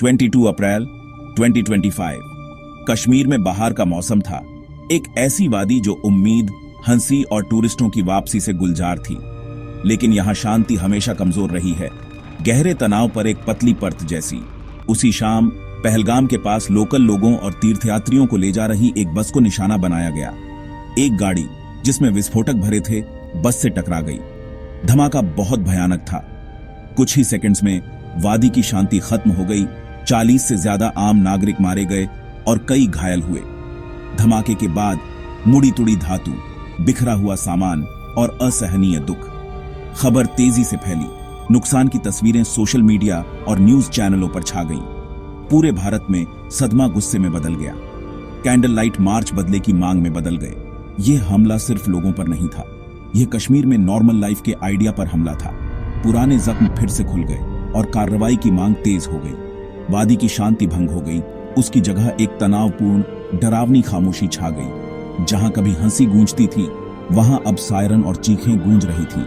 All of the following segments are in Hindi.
22 अप्रैल 2025। कश्मीर में बहार का मौसम था। एक ऐसी वादी जो उम्मीद, हंसी और टूरिस्टों की वापसी से गुलजार थी। लेकिन यहां शांति हमेशा कमजोर रही है, गहरे तनाव पर एक पतली परत जैसी। उसी शाम पहलगाम के पास लोकल लोगों और तीर्थयात्रियों को ले जा रही एक बस को निशाना बनाया गया। एक गाड़ी जिसमें विस्फोटक भरे थे बस से टकरा गई। धमाका बहुत भयानक था। कुछ ही सेकंड्स में वादी की शांति खत्म हो गई। 40 से ज्यादा आम नागरिक मारे गए और कई घायल हुए। धमाके के बाद मुड़ी तुड़ी धातु, बिखरा हुआ सामान और असहनीय दुख। खबर तेजी से फैली। नुकसान की तस्वीरें सोशल मीडिया और न्यूज चैनलों पर छा गईं। पूरे भारत में सदमा गुस्से में बदल गया। कैंडल लाइट मार्च बदले की मांग में बदल गए। यह हमला सिर्फ लोगों पर नहीं था, यह कश्मीर में नॉर्मल लाइफ के आइडिया पर हमला था। पुराने जख्म फिर से खुल गए और कार्रवाई की मांग तेज हो गई। वादी की शांति भंग हो गई। उसकी जगह एक तनावपूर्ण, डरावनी खामोशी छा गई। जहां कभी हंसी गूंजती थी, वहां अब सायरन और चीखें गूंज रही थीं।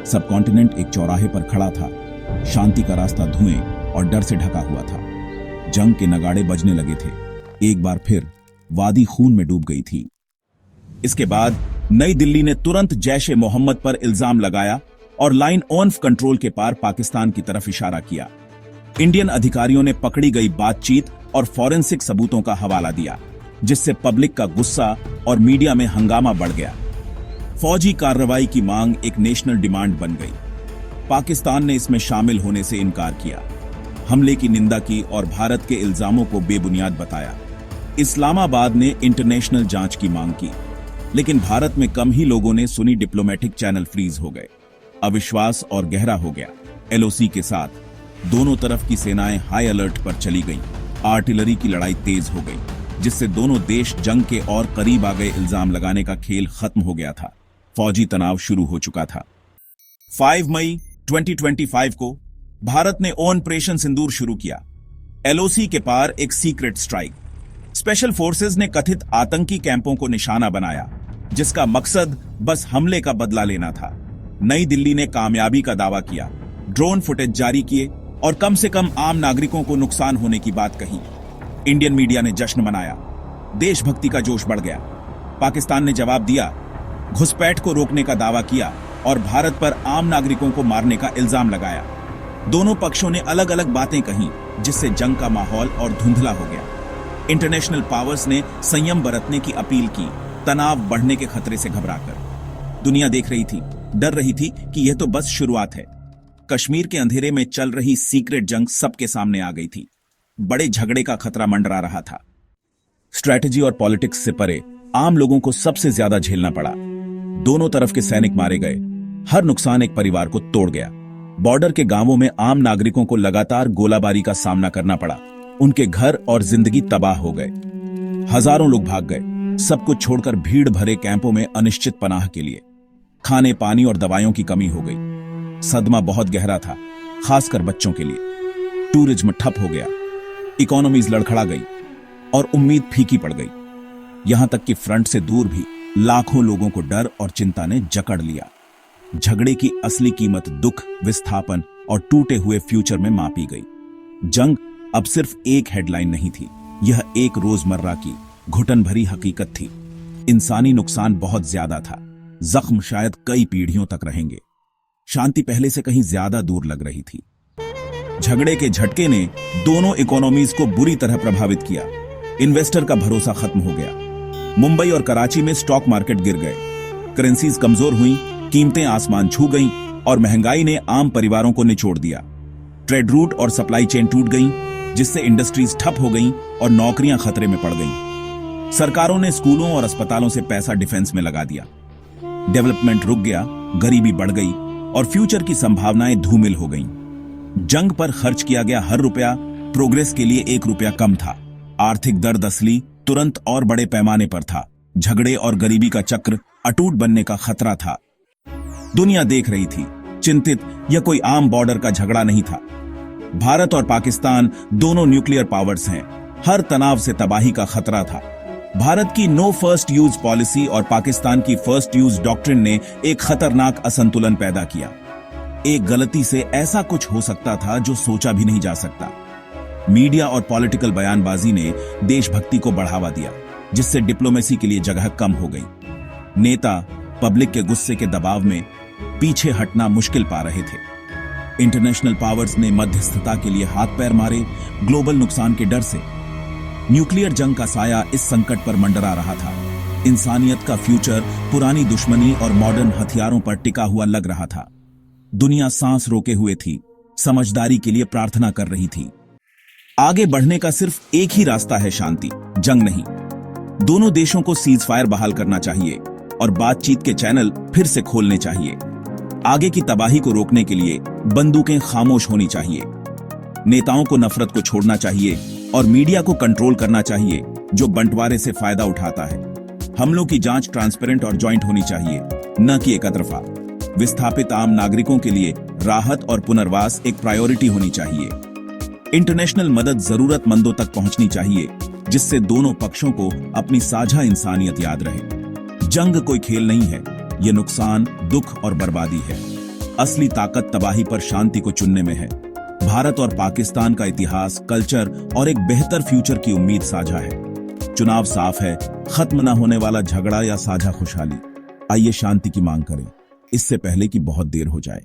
सब कॉन्टिनेंट एक चौराहे पर खड़ा था। शांति का रास्ता धुएं और डर से ढका हुआ था। जंग के नगाड़े बजने लगे थे। एक बार फिर वादी खून में डूब गई थी। इसके बाद नई दिल्ली ने तुरंत जैश-ए-मोहम्मद पर इल्जाम लगाया और लाइन ऑफ कंट्रोल के पार पाकिस्तान की तरफ इशारा किया। इंडियन अधिकारियों ने पकड़ी गई बातचीत और फॉरेंसिक सबूतों का हवाला दिया, जिससे पब्लिक का गुस्सा और मीडिया में हंगामा बढ़ गया। फौजी कार्रवाई की मांग एक नेशनल डिमांड बन गई। पाकिस्तान ने इसमें शामिल होने से इनकार किया, हमले की निंदा की और भारत के इल्जामों को बेबुनियाद बताया। इस्लामाबाद ने इंटरनेशनल जांच की मांग की, लेकिन भारत में कम ही लोगों ने सुनी। डिप्लोमेटिक चैनल फ्रीज हो गए। अविश्वास और गहरा हो गया। एलओसी के साथ दोनों तरफ की सेनाएं हाई अलर्ट पर चली गईं। आर्टिलरी की लड़ाई तेज हो गई, जिससे दोनों देश जंग के और करीब आ गए। इल्जाम लगाने का खेल खत्म हो गया था। फौजी तनाव शुरू हो चुका था। 5 मई 2025 को भारत ने ऑपरेशन सिंदूर शुरू किया। एलओसी के पार एक सीक्रेट स्ट्राइक। स्पेशल फोर्सेज ने कथित आतंकी कैंपों को निशाना बनाया, जिसका मकसद बस हमले का बदला लेना था। नई दिल्ली ने कामयाबी का दावा किया, ड्रोन फुटेज जारी किए और कम से कम आम नागरिकों को नुकसान होने की बात कही। इंडियन मीडिया ने जश्न मनाया। देशभक्ति का जोश बढ़ गया। पाकिस्तान ने जवाब दिया, घुसपैठ को रोकने का दावा किया और भारत पर आम नागरिकों को मारने का इल्जाम लगाया। दोनों पक्षों ने अलग अलग बातें कहीं, जिससे जंग का माहौल और धुंधला हो गया। इंटरनेशनल पावर्स ने संयम बरतने की अपील की, तनाव बढ़ने के खतरे से घबराकर। दुनिया देख रही थी, डर रही थी कि यह तो बस शुरुआत है। कश्मीर के अंधेरे में चल रही सीक्रेट जंग सबके सामने आ गई थी। बड़े झगड़े का खतरा मंडरा रहा था। स्ट्रैटेजी और पॉलिटिक्स से परे आम लोगों को सबसे ज्यादा झेलना पड़ा। दोनों तरफ के सैनिक मारे गए। हर नुकसान एक परिवार को तोड़ गया। बॉर्डर के गांवों में आम नागरिकों को लगातार गोलाबारी का सामना करना पड़ा। उनके घर और जिंदगी तबाह हो गए। हजारों लोग भाग गए, सब कुछ छोड़कर भीड़ भरे कैंपों में अनिश्चित पनाह के लिए। खाने, पानी और दवाइयों की कमी हो गई। सदमा बहुत गहरा था, खासकर बच्चों के लिए। टूरिज्म ठप हो गया, इकोनॉमीज लड़खड़ा गई और उम्मीद फीकी पड़ गई। यहां तक कि फ्रंट से दूर भी लाखों लोगों को डर और चिंता ने जकड़ लिया। झगड़े की असली कीमत दुख, विस्थापन और टूटे हुए फ्यूचर में मापी गई। जंग अब सिर्फ एक हेडलाइन नहीं थी, यह एक रोजमर्रा की घुटन भरी हकीकत थी। इंसानी नुकसान बहुत ज्यादा था। जख्म शायद कई पीढ़ियों तक रहेंगे। शांति पहले से कहीं ज्यादा दूर लग रही थी। झगड़े के झटके ने दोनों इकोनॉमीज को बुरी तरह प्रभावित किया। इन्वेस्टर का भरोसा खत्म हो गया। मुंबई और कराची में स्टॉक मार्केट गिर गए। करेंसीज कमजोर हुई, कीमतें आसमान छू गईं और महंगाई ने आम परिवारों को निचोड़ दिया। ट्रेड रूट और सप्लाई चेन टूट गईं, जिससे इंडस्ट्रीज ठप हो गईं और नौकरियां खतरे में पड़ गईं। सरकारों ने स्कूलों और अस्पतालों से पैसा डिफेंस में लगा दिया। डेवलपमेंट रुक गया, गरीबी बढ़ गई और फ्यूचर की संभावनाएं धूमिल हो गईं। जंग पर खर्च किया गया हर रुपया प्रोग्रेस के लिए 1 रुपया कम था। आर्थिक दर्द असली, तुरंत और बड़े पैमाने पर था। झगड़े और गरीबी का चक्र अटूट बनने का खतरा था। दुनिया देख रही थी, चिंतित। यह कोई आम बॉर्डर का झगड़ा नहीं था। भारत और पाकिस्तान दोनों न्यूक्लियर पावर्स हैं। हर तनाव से तबाही का खतरा था। भारत की नो फर्स्ट यूज पॉलिसी और पाकिस्तान की फर्स्ट यूज डॉक्ट्रिन ने एक खतरनाक असंतुलन पैदा किया। एक गलती से ऐसा कुछ हो सकता था जो सोचा भी नहीं जा सकता। मीडिया और पॉलिटिकल बयानबाजी ने देशभक्ति को बढ़ावा दिया, जिससे डिप्लोमेसी के लिए जगह कम हो गई। नेता पब्लिक के गुस्से के दबाव में पीछे हटना मुश्किल पा रहे थे। इंटरनेशनल पावर्स ने मध्यस्थता के लिए हाथ पैर मारे, ग्लोबल नुकसान के डर से। न्यूक्लियर जंग का साया इस संकट पर मंडरा रहा था। इंसानियत का फ्यूचर पुरानी दुश्मनी और मॉडर्न हथियारों पर टिका हुआ लग रहा था। दुनिया सांस रोके हुए थी, समझदारी के लिए प्रार्थना कर रही थी। आगे बढ़ने का सिर्फ एक ही रास्ता है, शांति, जंग नहीं। दोनों देशों को सीज फायर बहाल करना चाहिए और बातचीत के चैनल फिर से खोलने चाहिए। आगे की तबाही को रोकने के लिए बंदूकें खामोश होनी चाहिए। नेताओं को नफरत को छोड़ना चाहिए और मीडिया को कंट्रोल करना चाहिए, जो बंटवारे से फायदा उठाता है। हमलों की जांच ट्रांसपेरेंट और जॉइंट होनी चाहिए, न कि एक तरफा। विस्थापित आम नागरिकों के लिए राहत और पुनर्वास एक प्रायोरिटी होनी चाहिए। इंटरनेशनल मदद जरूरतमंदों तक पहुंचनी चाहिए, जिससे दोनों पक्षों को अपनी साझा इंसानियत याद रहे। जंग कोई खेल नहीं है, ये नुकसान, दुख और बर्बादी है। असली ताकत तबाही पर शांति को चुनने में है। भारत और पाकिस्तान का इतिहास, कल्चर और एक बेहतर फ्यूचर की उम्मीद साझा है। चुनाव साफ है, खत्म न होने वाला झगड़ा या साझा खुशहाली। आइए शांति की मांग करें, इससे पहले कि बहुत देर हो जाए।